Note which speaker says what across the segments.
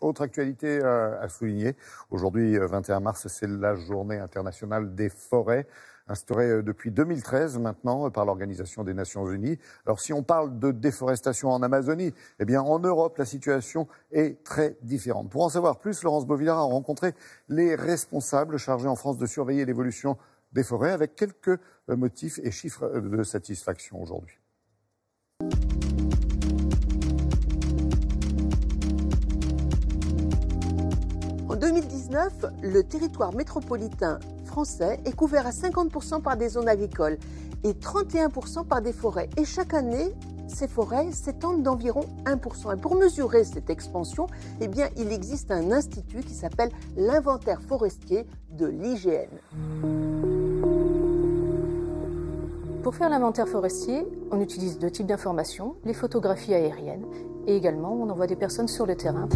Speaker 1: Autre actualité à souligner, aujourd'hui 21 mars, c'est la journée internationale des forêts, instaurée depuis 2013 maintenant par l'Organisation des Nations Unies. Alors si on parle de déforestation en Amazonie, eh bien en Europe la situation est très différente. Pour en savoir plus, Laurence Beauvillard a rencontré les responsables chargés en France de surveiller l'évolution des forêts avec quelques motifs et chiffres de satisfaction aujourd'hui.
Speaker 2: En 2019, le territoire métropolitain français est couvert à 50% par des zones agricoles et 31% par des forêts. Et chaque année, ces forêts s'étendent d'environ 1%. Et pour mesurer cette expansion, eh bien, il existe un institut qui s'appelle l'inventaire forestier de l'IGN.
Speaker 3: Pour faire l'inventaire forestier, on utilise deux types d'informations, les photographies aériennes et également on envoie des personnes sur le terrain.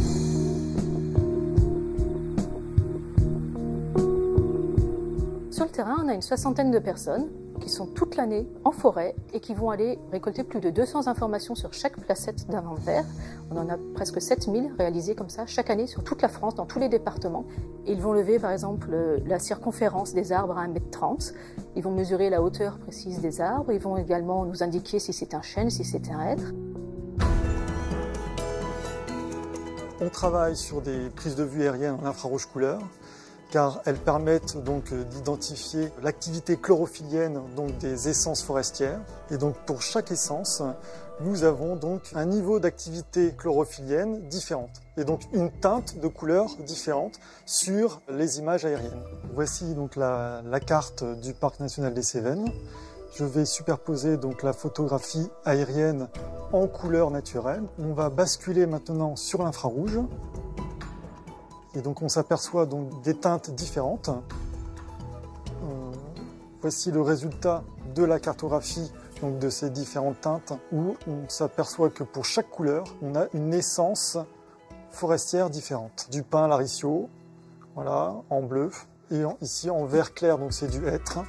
Speaker 3: Sur le terrain, on a une soixantaine de personnes qui sont toute l'année en forêt et qui vont aller récolter plus de 200 informations sur chaque placette d'inventaire. On en a presque 7000 réalisées comme ça chaque année sur toute la France, dans tous les départements. Et ils vont lever par exemple la circonférence des arbres à 1,30 m. Ils vont mesurer la hauteur précise des arbres. Ils vont également nous indiquer si c'est un chêne, si c'est un hêtre.
Speaker 4: On travaille sur des prises de vue aériennes en infrarouge couleur, car elles permettent donc d'identifier l'activité chlorophyllienne donc des essences forestières. Et donc pour chaque essence, nous avons donc un niveau d'activité chlorophyllienne différente et donc une teinte de couleur différente sur les images aériennes. Voici donc la carte du parc national des Cévennes. Je vais superposer donc la photographie aérienne en couleur naturelle. On va basculer maintenant sur l'infrarouge. Et donc on s'aperçoit donc des teintes différentes. Voici le résultat de la cartographie donc de ces différentes teintes où on s'aperçoit que pour chaque couleur, on a une essence forestière différente. Du pin laricio, voilà, en bleu, et ici en vert clair, donc c'est du hêtre.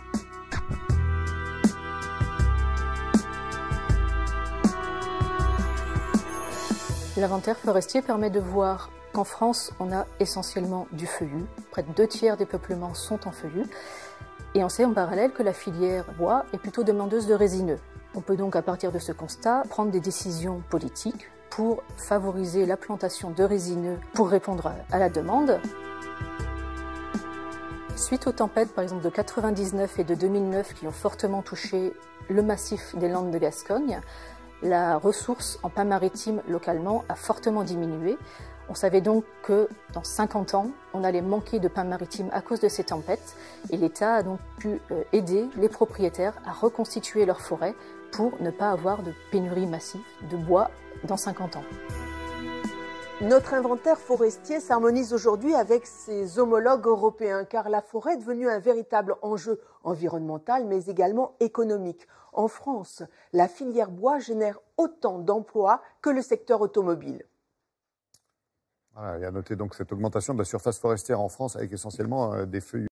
Speaker 3: L'inventaire forestier permet de voir qu'en France, on a essentiellement du feuillu. Près de 2/3 des peuplements sont en feuillu. Et on sait en parallèle que la filière bois est plutôt demandeuse de résineux. On peut donc, à partir de ce constat, prendre des décisions politiques pour favoriser la plantation de résineux pour répondre à la demande. Suite aux tempêtes, par exemple, de 99 et de 2009 qui ont fortement touché le massif des Landes de Gascogne, la ressource en pin maritime localement a fortement diminué. On savait donc que dans 50 ans, on allait manquer de pin maritime à cause de ces tempêtes et l'État a donc pu aider les propriétaires à reconstituer leurs forêts pour ne pas avoir de pénurie massive de bois dans 50 ans.
Speaker 2: Notre inventaire forestier s'harmonise aujourd'hui avec ses homologues européens car la forêt est devenue un véritable enjeu environnemental mais également économique. En France, la filière bois génère autant d'emplois que le secteur automobile.
Speaker 1: Voilà, et à noter donc cette augmentation de la surface forestière en France avec essentiellement des feuillus.